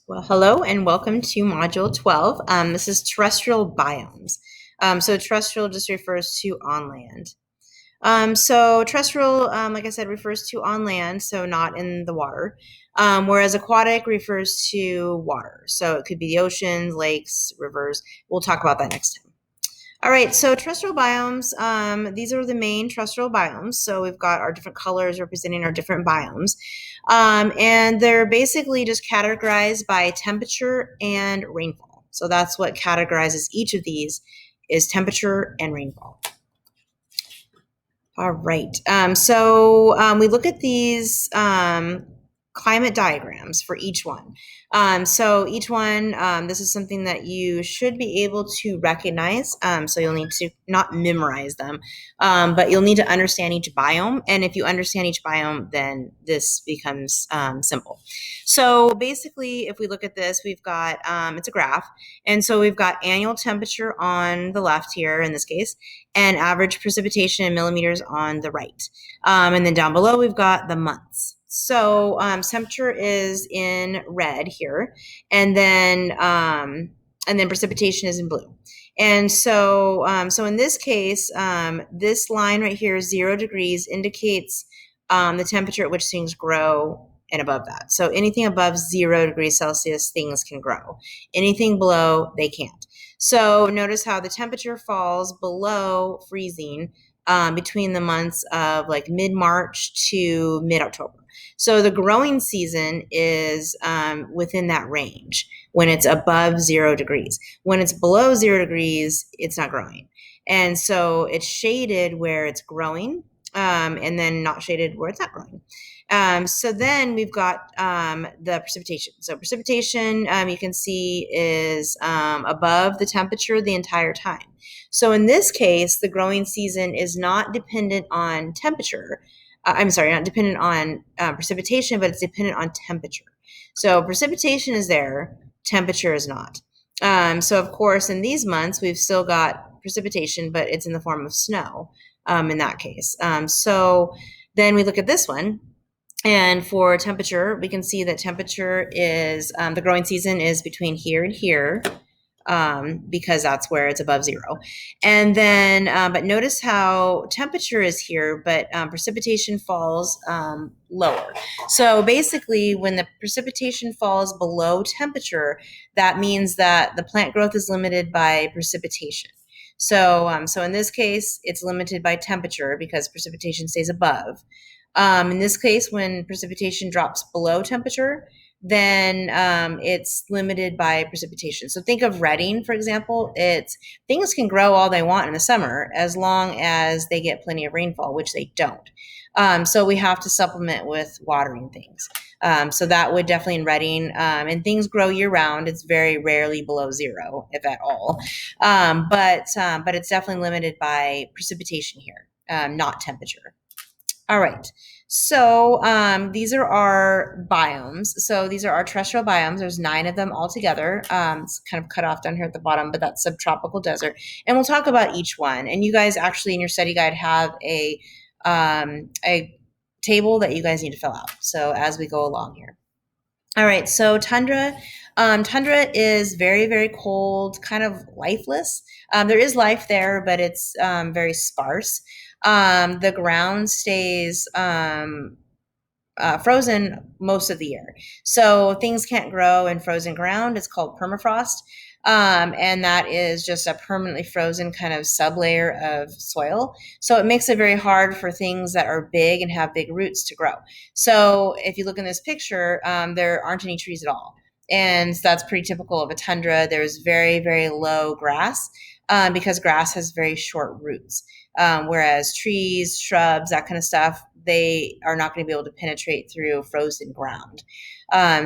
Well, hello and welcome to Module 12. This is terrestrial biomes. So terrestrial just refers to on land. So terrestrial, like I said, refers to on land, so not in the water, whereas aquatic refers to water. So it could be the oceans, lakes, rivers. We'll talk about that next time. All right, so terrestrial biomes, these are the main terrestrial biomes. So we've got our different colors representing our different biomes. And they're basically just categorized by temperature and rainfall. So that's what categorizes each of these is temperature and rainfall. All right, we look at these climate diagrams for each one. So each one, this is something that you should be able to recognize. So you'll need to not memorize them, but you'll need to understand each biome. And if you understand each biome, then this becomes simple. So basically, if we look at this, we've got, it's a graph. And so we've got annual temperature on the left here in this case, and average precipitation in millimeters on the right. And then down below, we've got the months. So temperature is in red here, and then precipitation is in blue. And so in this case, this line right here, 0 degrees, indicates the temperature at which things grow and above that. So anything above 0 degrees Celsius, things can grow. Anything below, they can't. So notice how the temperature falls below freezing between the months of like mid-March to mid-October. So the growing season is within that range when it's above 0 degrees. When it's below 0 degrees, it's not growing. And so it's shaded where it's growing, and then not shaded where it's not growing. So then we've got the precipitation. So precipitation, you can see, is above the temperature the entire time. So in this case, the growing season is not dependent on temperature. Not dependent on precipitation, but it's dependent on temperature. So precipitation is there, temperature is not. So of course, in these months, we've still got precipitation, but it's in the form of snow in that case. So then we look at this one. And for temperature, we can see that temperature is, the growing season is between here and here, because that's where it's above 0. And then, but notice how temperature is here, but precipitation falls lower. So basically, when the precipitation falls below temperature, that means that the plant growth is limited by precipitation. So in this case, it's limited by temperature because precipitation stays above. In this case, when precipitation drops below temperature, then it's limited by precipitation. So think of Redding, for example. Things can grow all they want in the summer as long as they get plenty of rainfall, which they don't. So we have to supplement with watering things. So that would definitely in Redding, and things grow year round. It's very rarely below 0, if at all. But it's definitely limited by precipitation here, not temperature. All right. So these are our biomes. So these are our terrestrial biomes. There's 9 of them altogether. It's kind of cut off down here at the bottom, but that's subtropical desert. And we'll talk about each one. And you guys actually in your study guide have a table that you guys need to fill out. So as we go along here. All right. So tundra. Tundra is very, very cold, kind of lifeless. There is life there, but it's very sparse. The ground stays frozen most of the year. So things can't grow in frozen ground. It's called permafrost. And that is just a permanently frozen kind of sublayer of soil. So it makes it very hard for things that are big and have big roots to grow. So if you look in this picture, there aren't any trees at all. And that's pretty typical of a tundra. There's very, very low grass because grass has very short roots. Whereas trees, shrubs, that kind of stuff, they are not going to be able to penetrate through frozen ground.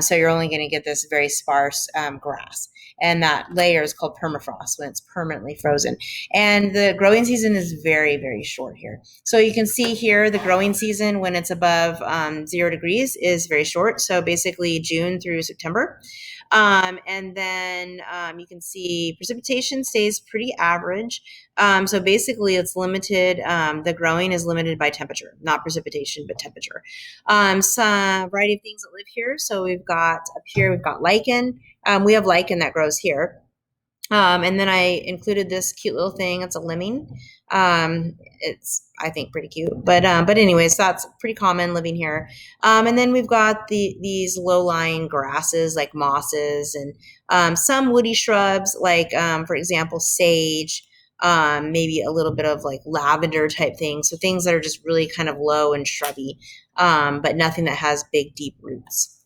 So you're only going to get this very sparse grass. And that layer is called permafrost when it's permanently frozen. And the growing season is very, very short here. So you can see here the growing season when it's above 0 degrees is very short. So basically June through September. And then you can see precipitation stays pretty average. So basically it's limited, the growing is limited by temperature, not precipitation, but temperature. Some variety of things that live here. So we've got up here, we've got lichen. We have lichen that grows here. And then I included this cute little thing. It's a lemming. It's, I think, pretty cute. But anyways, that's pretty common living here. And then we've got these low-lying grasses like mosses and some woody shrubs like, for example, sage. Maybe a little bit of like lavender type things. So things that are just really kind of low and shrubby, but nothing that has big, deep roots.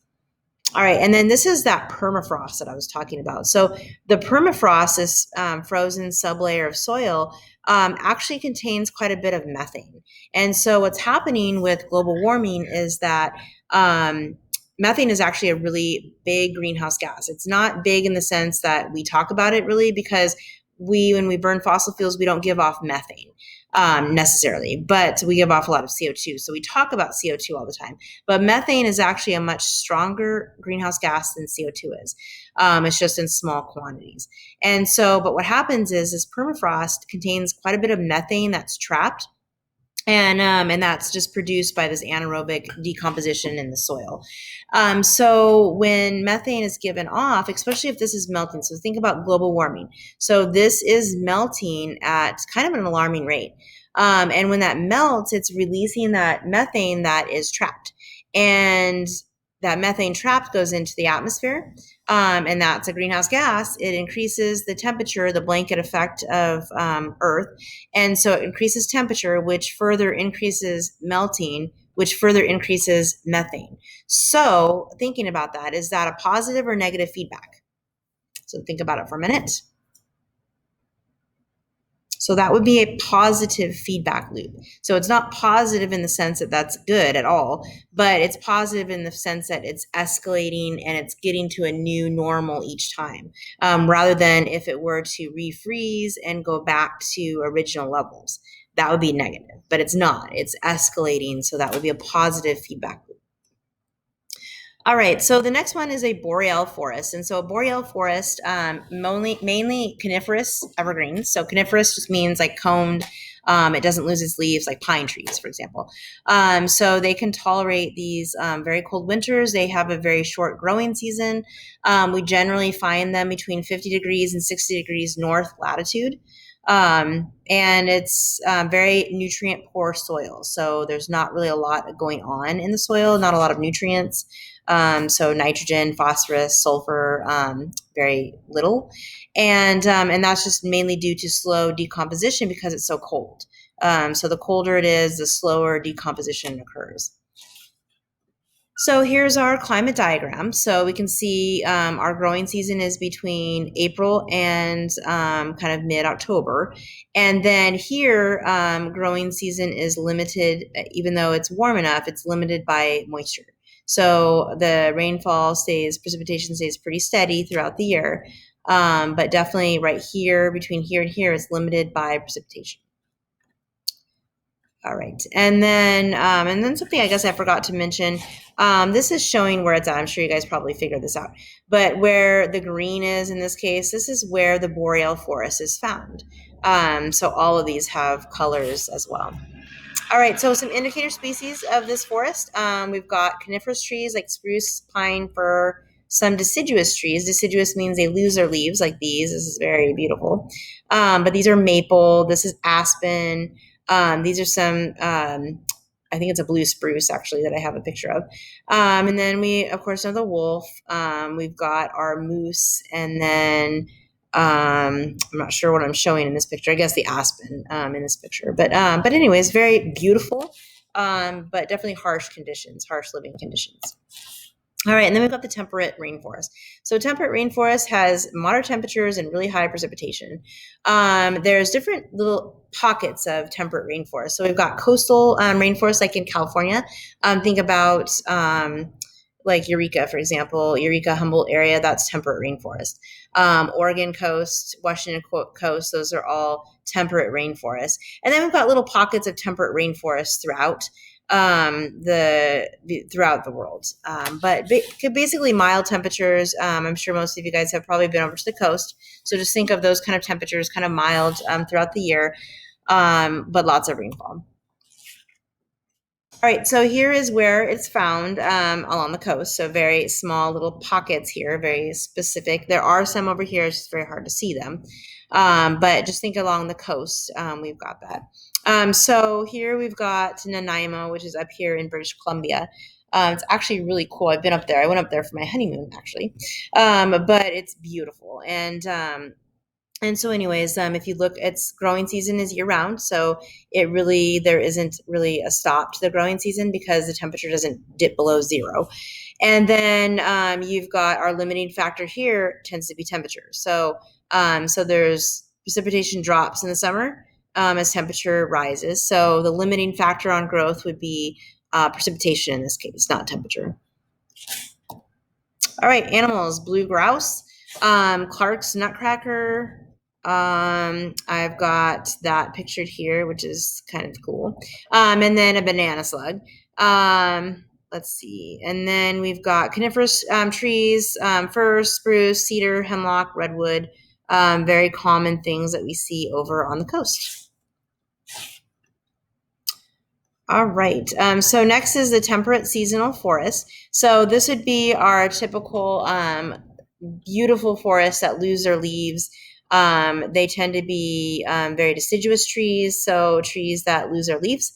All right, and then this is that permafrost that I was talking about. So the permafrost, this frozen sublayer of soil, actually contains quite a bit of methane. And so what's happening with global warming is that methane is actually a really big greenhouse gas. It's not big in the sense that we talk about it really, because when we burn fossil fuels, we don't give off methane necessarily, but we give off a lot of CO2. So we talk about CO2 all the time, but methane is actually a much stronger greenhouse gas than CO2 is. It's just in small quantities. And so, but what happens is this permafrost contains quite a bit of methane that's trapped. And that's just produced by this anaerobic decomposition in the soil. So when methane is given off, especially if this is melting, so think about global warming. So this is melting at kind of an alarming rate. And when that melts, it's releasing that methane that is trapped. And that methane trapped goes into the atmosphere. And that's a greenhouse gas. It increases the temperature, the blanket effect of Earth. And so it increases temperature, which further increases melting, which further increases methane. So thinking about that, is that a positive or negative feedback? So think about it for a minute. So that would be a positive feedback loop. So it's not positive in the sense that that's good at all, but it's positive in the sense that it's escalating and it's getting to a new normal each time, rather than if it were to refreeze and go back to original levels. That would be negative, but it's not. It's escalating, so that would be a positive feedback loop. All right, so the next one is a boreal forest. And so a boreal forest, mainly coniferous evergreens. So coniferous just means like coned. It doesn't lose its leaves, like pine trees, for example. So they can tolerate these very cold winters. They have a very short growing season. We generally find them between 50 degrees and 60 degrees north latitude. And it's very nutrient poor soil. So there's not really a lot going on in the soil, not a lot of nutrients. So nitrogen, phosphorus, sulfur, very little. And that's just mainly due to slow decomposition because it's so cold. So the colder it is, the slower decomposition occurs. So here's our climate diagram. So we can see our growing season is between April and kind of mid-October. And then here, growing season is limited, even though it's warm enough, it's limited by moisture. So the precipitation stays pretty steady throughout the year. But definitely right here, between here and here, is limited by precipitation. All right, and then something I guess I forgot to mention. This is showing where it's at. I'm sure you guys probably figured this out. But where the green is in this case, this is where the boreal forest is found. So all of these have colors as well. All right, so some indicator species of this forest. We've got coniferous trees like spruce, pine, fir, some deciduous trees. Deciduous means they lose their leaves like these. This is very beautiful. But these are maple. This is aspen. These are some, I think it's a blue spruce actually that I have a picture of. And then we, of course, know the wolf. We've got our moose, and then I'm not sure what I'm showing in this picture. I guess the aspen in this picture. But anyways, very beautiful, but definitely harsh living conditions. All right, and then we've got the temperate rainforest. So temperate rainforest has moderate temperatures and really high precipitation. There's different little pockets of temperate rainforest. So we've got coastal rainforest, like in California. Think about like Eureka, for example, Eureka, Humboldt area, that's temperate rainforest. Oregon coast, Washington coast, those are all temperate rainforests. And then we've got little pockets of temperate rainforests throughout throughout the world. But basically mild temperatures. I'm sure most of you guys have probably been over to the coast. So just think of those kind of temperatures, kind of mild throughout the year, but lots of rainfall. All right, so here is where it's found along the coast. So very small little pockets here, very specific. There are some over here. It's just very hard to see them. But just think along the coast, we've got that. So here we've got Nanaimo, which is up here in British Columbia. It's actually really cool. I've been up there. I went up there for my honeymoon, actually. But it's beautiful. And so anyways, if you look, its growing season is year round. So there isn't really a stop to the growing season because the temperature doesn't dip below zero. And then you've got our limiting factor here tends to be temperature. So there's precipitation drops in the summer as temperature rises. So the limiting factor on growth would be precipitation in this case, not temperature. All right, animals, blue grouse, Clark's nutcracker. I've got that pictured here, which is kind of cool. And then a banana slug. Let's see. And then we've got coniferous trees, fir, spruce, cedar, hemlock, redwood, very common things that we see over on the coast. All right. So next is the temperate seasonal forest. So this would be our typical beautiful forests that lose their leaves. They tend to be very deciduous trees, so trees that lose their leaves.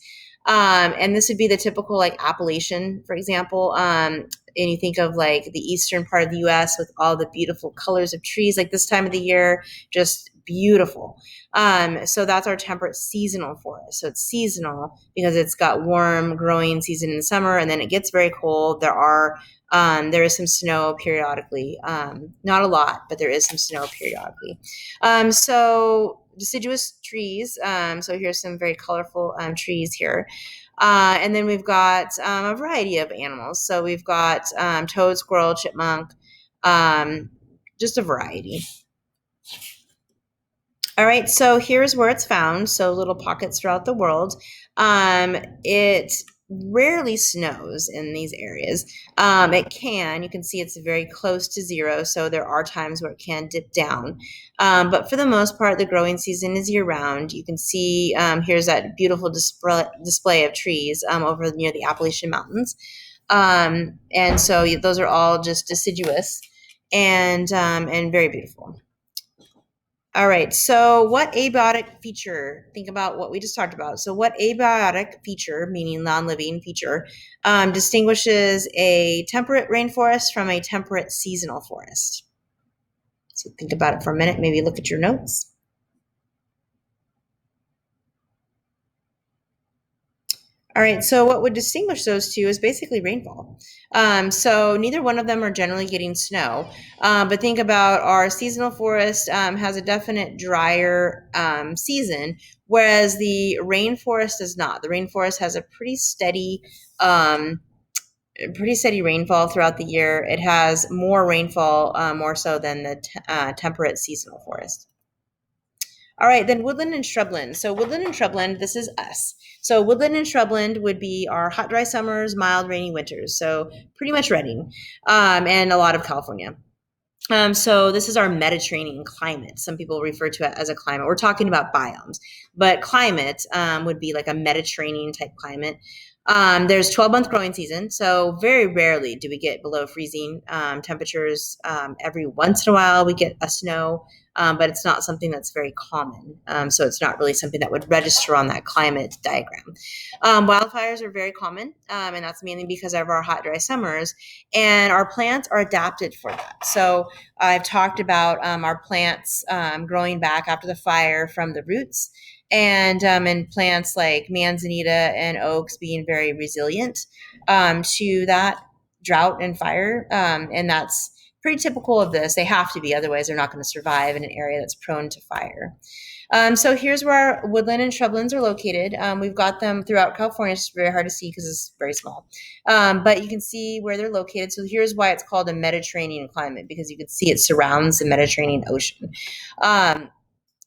And this would be the typical like Appalachian, for example. And you think of like the eastern part of the U.S. with all the beautiful colors of trees, like this time of the year, just beautiful. So that's our temperate seasonal forest. So it's seasonal because it's got warm growing season in the summer, and then it gets very cold. There is some snow periodically, not a lot, but there is some snow periodically. So deciduous trees. So here's some very colorful trees here. And then we've got a variety of animals. So we've got toad, squirrel, chipmunk, just a variety. All right, so here's where it's found. So little pockets throughout the world. It rarely snows in these areas. You can see it's very close to zero, so there are times where it can dip down. But for the most part, the growing season is year round. You can see here's that beautiful display of trees over near the Appalachian Mountains. And so those are all just deciduous and very beautiful. All right, so what abiotic feature, think about what we just talked about. So what abiotic feature, meaning non-living feature, distinguishes a temperate rainforest from a temperate seasonal forest? So think about it for a minute, maybe look at your notes. All right, so what would distinguish those two is basically rainfall. So neither one of them are generally getting snow, but think about our seasonal forest has a definite drier season, whereas the rainforest does not. The rainforest has a pretty steady rainfall throughout the year. It has more rainfall, more so than the temperate seasonal forest. All right, then woodland and shrubland. So woodland and shrubland, this is us. So woodland and shrubland would be our hot, dry summers, mild, rainy winters. So pretty much Redding and a lot of California. So this is our Mediterranean climate. Some people refer to it as a climate. We're talking about biomes, but climate would be like a Mediterranean type climate. There's 12-month growing season, so very rarely do we get below freezing temperatures. Every once in a while we get a snow, but it's not something that's very common. So it's not really something that would register on that climate diagram. Wildfires are very common, and that's mainly because of our hot, dry summers, and our plants are adapted for that. So I've talked about our plants growing back after the fire from the roots, and plants like manzanita and oaks being very resilient to that drought and fire. And that's pretty typical of this. They have to be, otherwise they're not going to survive in an area that's prone to fire. So here's where our woodland and shrublands are located. We've got them throughout California. It's very hard to see because it's very small. But you can see where they're located. So here's why it's called a Mediterranean climate, because you can see it surrounds the Mediterranean Ocean.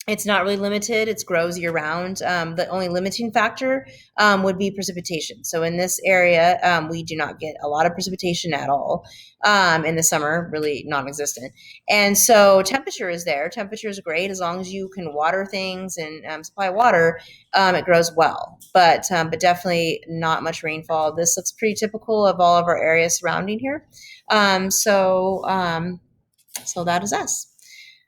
It's not really limited. It grows year round. The only limiting factor would be precipitation. So in this area, we do not get a lot of precipitation at all. In the summer, really non-existent. And so temperature is there. Temperature is great as long as you can water things and supply water. It grows well, but definitely not much rainfall. This looks pretty typical of all of our areas surrounding here. So that is us.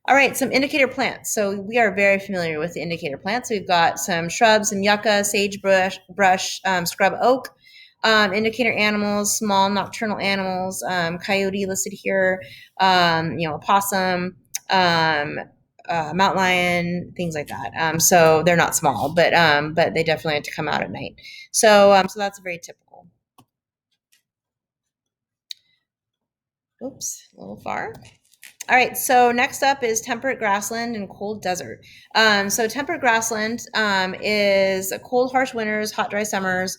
All right, some indicator plants. So we are very familiar with the indicator plants. We've got some shrubs, some yucca, sagebrush, scrub oak. Indicator animals, small nocturnal animals, coyote listed here, opossum, mountain lion, things like that. So they're not small, but they definitely have to come out at night. So that's very typical. Oops, a little far. All right, so next up is temperate grassland and cold desert. So temperate grassland is cold, harsh winters, hot, dry summers.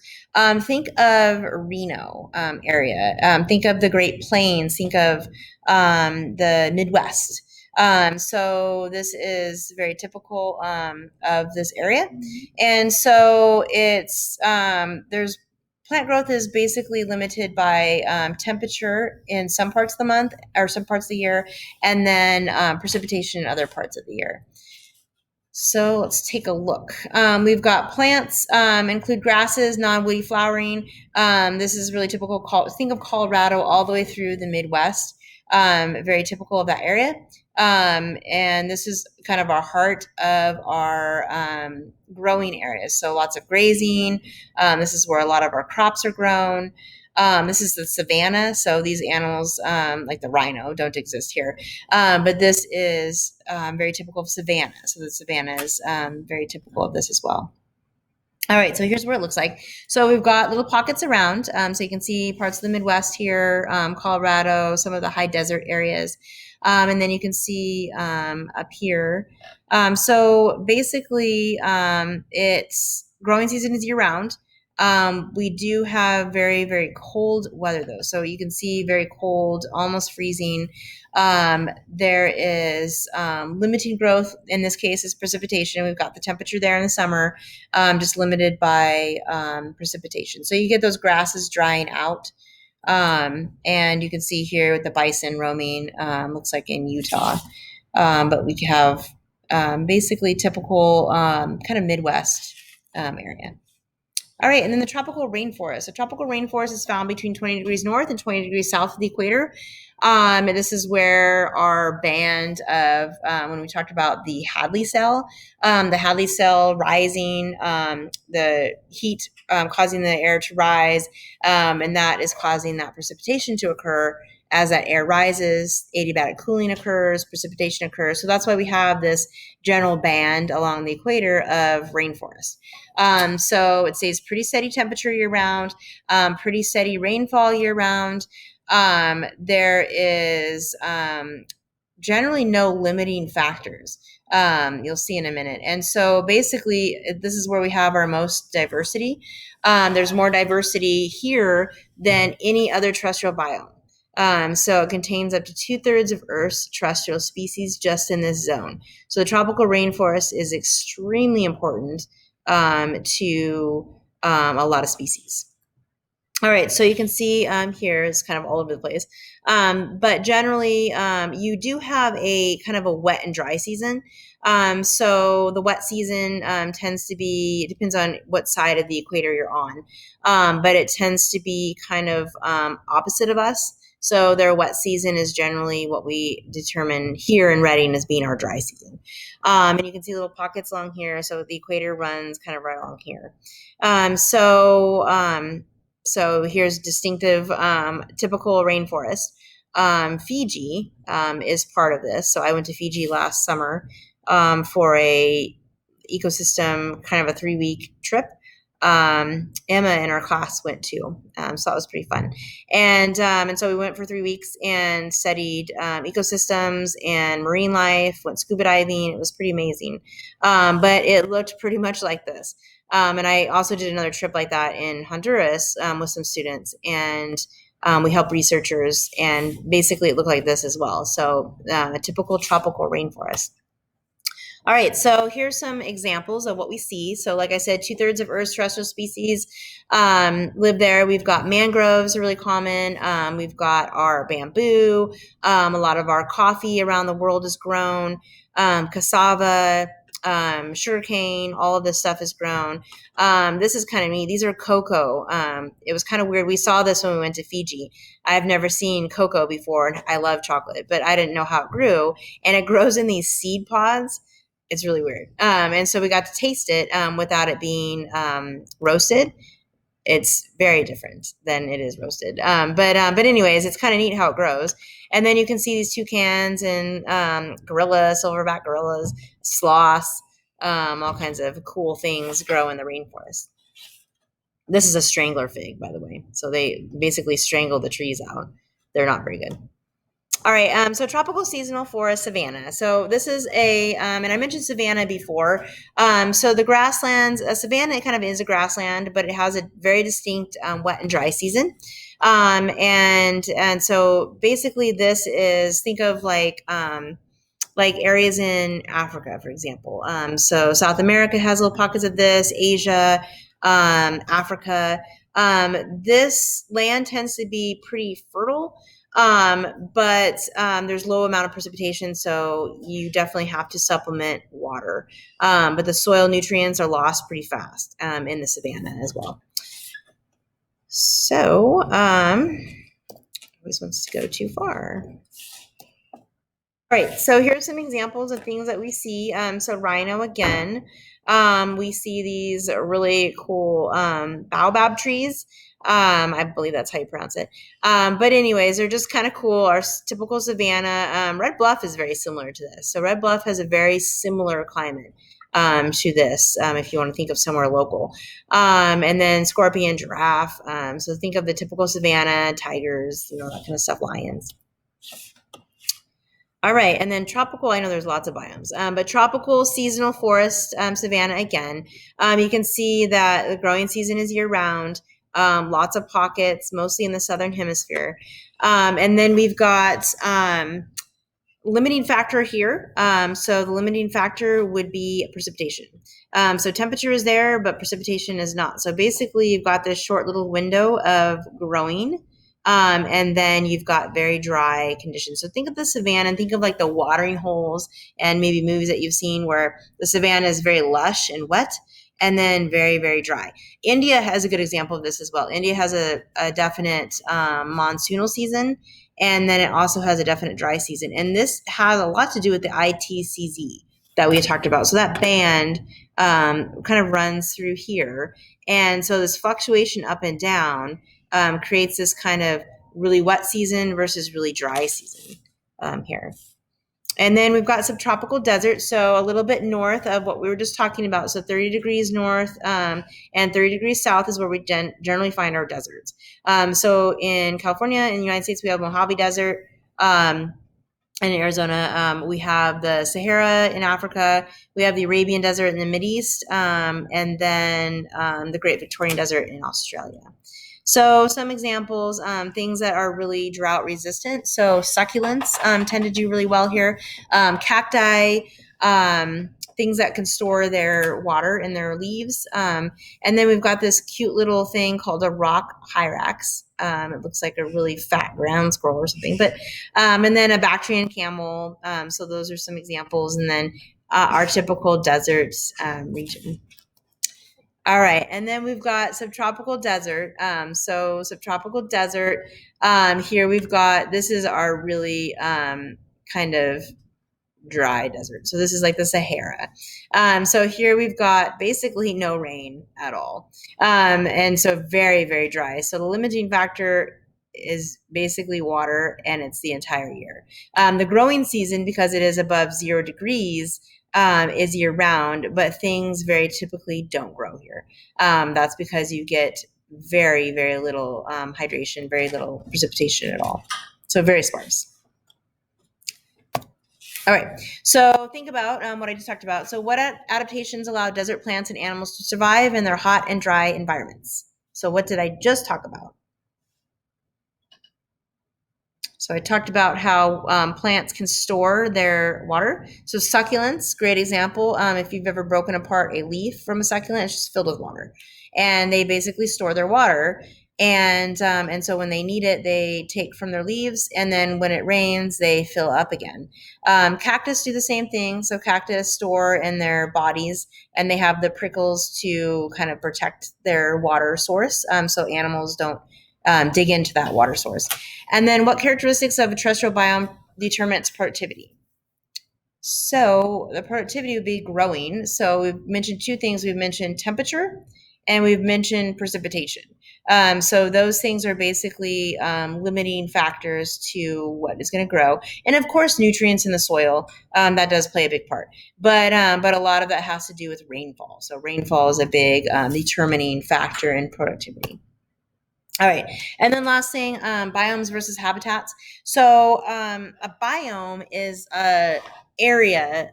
Think of Reno area. Think of the Great Plains. Think of the Midwest. So this is very typical of this area, and so it's there's plant growth is basically limited by temperature in some parts of the month or some parts of the year, and then precipitation in other parts of the year. So let's take a look. We've got plants, include grasses, non-woody flowering. This is really typical. Think of Colorado all the way through the Midwest. Very typical of that area. And this is kind of our heart of our growing areas. So lots of grazing. This is where a lot of our crops are grown. This is the savanna. So these animals, like the rhino, don't exist here. But this is very typical of savanna. So the savanna is very typical of this as well. All right, so here's what it looks like. So we've got little pockets around. So you can see parts of the Midwest here, Colorado, some of the high desert areas. And then you can see up here. So basically, it's growing season is year round. We do have very, very cold weather though. So you can see very cold, almost freezing. There is limiting growth. In this case is precipitation. We've got the temperature there in the summer, just limited by precipitation. So you get those grasses drying out. And you can see here with the bison roaming, looks like in Utah. But we have basically typical kind of Midwest area. All right, and then the tropical rainforest. So tropical rainforest is found between 20 degrees north and 20 degrees south of the equator. And this is where our band of, when we talked about the Hadley cell rising, the heat causing the air to rise, and that is causing that precipitation to occur. As that air rises, adiabatic cooling occurs, precipitation occurs. So that's why we have this general band along the equator of rainforest. So it stays pretty steady temperature year round, pretty steady rainfall year round. There is generally no limiting factors. You'll see in a minute. And so basically, this is where we have our most diversity. There's more diversity here than any other terrestrial biome. So it contains up to 2/3 of Earth's terrestrial species just in this zone. So the tropical rainforest is extremely important to a lot of species. All right, so you can see here is kind of all over the place. But generally, you do have a kind of a wet and dry season. So the wet season tends to be, depends on what side of the equator you're on, but it tends to be kind of opposite of us. So their wet season is generally what we determine here in Redding as being our dry season. And you can see little pockets along here. So the equator runs kind of right along here. So here's distinctive, typical rainforest. Fiji is part of this. So I went to Fiji last summer for a ecosystem, kind of a 3-week trip. Emma in our class went to, so that was pretty fun. And so we went for 3 weeks and studied ecosystems and marine life, went scuba diving. It was pretty amazing. But it looked pretty much like this. And I also did another trip like that in Honduras with some students, and we helped researchers, and basically it looked like this as well. So a typical tropical rainforest. All right, so here's some examples of what we see. So, like I said, 2/3 of Earth's terrestrial species live there. We've got mangroves are really common. We've got our bamboo. A lot of our coffee around the world is grown. Cassava, sugarcane, all of this stuff is grown. This is kind of neat. These are cocoa. It was kind of weird. We saw this when we went to Fiji. I've never seen cocoa before, and I love chocolate, but I didn't know how it grew. And it grows in these seed pods. It's really weird. And so we got to taste it without it being roasted. It's very different than it is roasted. But anyways, it's kind of neat how it grows. And then you can see these toucans and gorillas, silverback gorillas, sloths, all kinds of cool things grow in the rainforest. This is a strangler fig, by the way. So they basically strangle the trees out. They're not very good. All right, so tropical seasonal forest savanna. So this is and I mentioned savanna before. So the grasslands, a savanna, it kind of is a grassland, but it has a very distinct wet and dry season. And so basically this is, think of like areas in Africa, for example. So South America has little pockets of this, Asia, Africa. This land tends to be pretty fertile, but there's low amount of precipitation, so you definitely have to supplement water. But the soil nutrients are lost pretty fast in the savanna as well. So, always wants to go too far. All right, so here's some examples of things that we see. So rhino again. We see these really cool baobab trees. I believe that's how you pronounce it. But anyways, they're just kind of cool. Our typical savanna. Red Bluff is very similar to this. So Red Bluff has a very similar climate to this, if you want to think of somewhere local. And then scorpion, giraffe. So think of the typical savanna, tigers, that kind of stuff, lions. All right, and then tropical, I know there's lots of biomes, but tropical seasonal forest savanna again. You can see that the growing season is year-round, lots of pockets, mostly in the southern hemisphere. And then we've got limiting factor here. So the limiting factor would be precipitation. So temperature is there, but precipitation is not. So basically, you've got this short little window of growing. And then you've got very dry conditions. So think of the savanna and think of like the watering holes and maybe movies that you've seen where the savanna is very lush and wet and then very, very dry. India has a good example of this as well. India has a definite monsoonal season, and then it also has a definite dry season. And this has a lot to do with the ITCZ that we had talked about. So that band kind of runs through here. And so this fluctuation up and down creates this kind of really wet season versus really dry season here. And then we've got subtropical desert, so a little bit north of what we were just talking about. So 30 degrees north and 30 degrees south is where we generally find our deserts. So in California, in the United States, we have Mojave Desert. In Arizona, we have the Sahara in Africa. We have the Arabian Desert in the Mideast, and then the Great Victorian Desert in Australia. So some examples, things that are really drought resistant. So succulents tend to do really well here. Cacti, things that can store their water in their leaves. And then we've got this cute little thing called a rock hyrax. It looks like a really fat ground squirrel or something. But and then a Bactrian camel. So those are some examples. And then our typical desert region. All right, and then we've got subtropical desert. So subtropical desert, here we've got, this is our really kind of dry desert. So this is like the Sahara. So here we've got basically no rain at all. And so very, very dry. So the limiting factor is basically water, and it's the entire year. The growing season, because it is above 0 degrees, is year round, but things very typically don't grow here. That's because you get very, very little hydration, very little precipitation at all. So very sparse. All right, so think about what I just talked about. So what adaptations allow desert plants and animals to survive in their hot and dry environments? So what did I just talk about? So I talked about how plants can store their water. So succulents, great example. If you've ever broken apart a leaf from a succulent, it's just filled with water, and they basically store their water. And so when they need it, they take from their leaves, and then when it rains, they fill up again. Cactus do the same thing. So cactus store in their bodies, and they have the prickles to kind of protect their water source, so animals don't dig into that water source. And then what characteristics of a terrestrial biome determine its productivity? So the productivity would be growing. So we've mentioned two things. We've mentioned temperature and we've mentioned precipitation. So those things are basically limiting factors to what is going to grow. And of course, nutrients in the soil, that does play a big part. But a lot of that has to do with rainfall. So rainfall is a big determining factor in productivity. All right. And then last thing, biomes versus habitats. So a biome is a area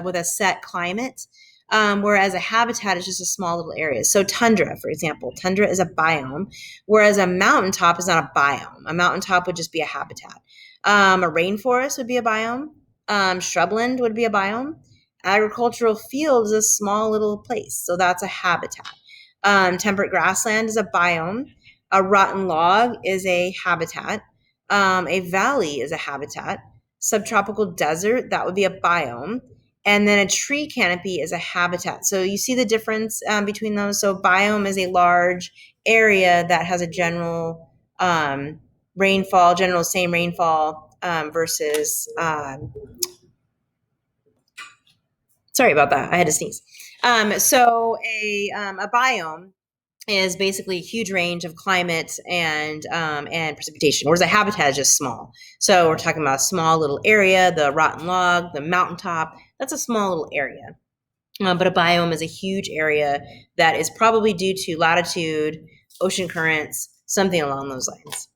with a set climate, whereas a habitat is just a small little area. So tundra, for example, tundra is a biome, whereas a mountaintop is not a biome. A mountaintop would just be a habitat. A rainforest would be a biome. Shrubland would be a biome. Agricultural field is a small little place, so that's a habitat. Temperate grassland is a biome. A rotten log is a habitat. A valley is a habitat. Subtropical desert, that would be a biome. And then a tree canopy is a habitat. So you see the difference between those. So biome is a large area that has a general rainfall, general same rainfall versus, sorry about that. I had to sneeze. So a biome is basically a huge range of climate and precipitation, whereas a habitat is just small. So we're talking about a small little area, the rotten log, the mountaintop. That's a small little area. But a biome is a huge area that is probably due to latitude, ocean currents, something along those lines.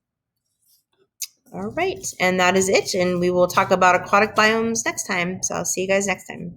All right, and that is it. And we will talk about aquatic biomes next time. So I'll see you guys next time.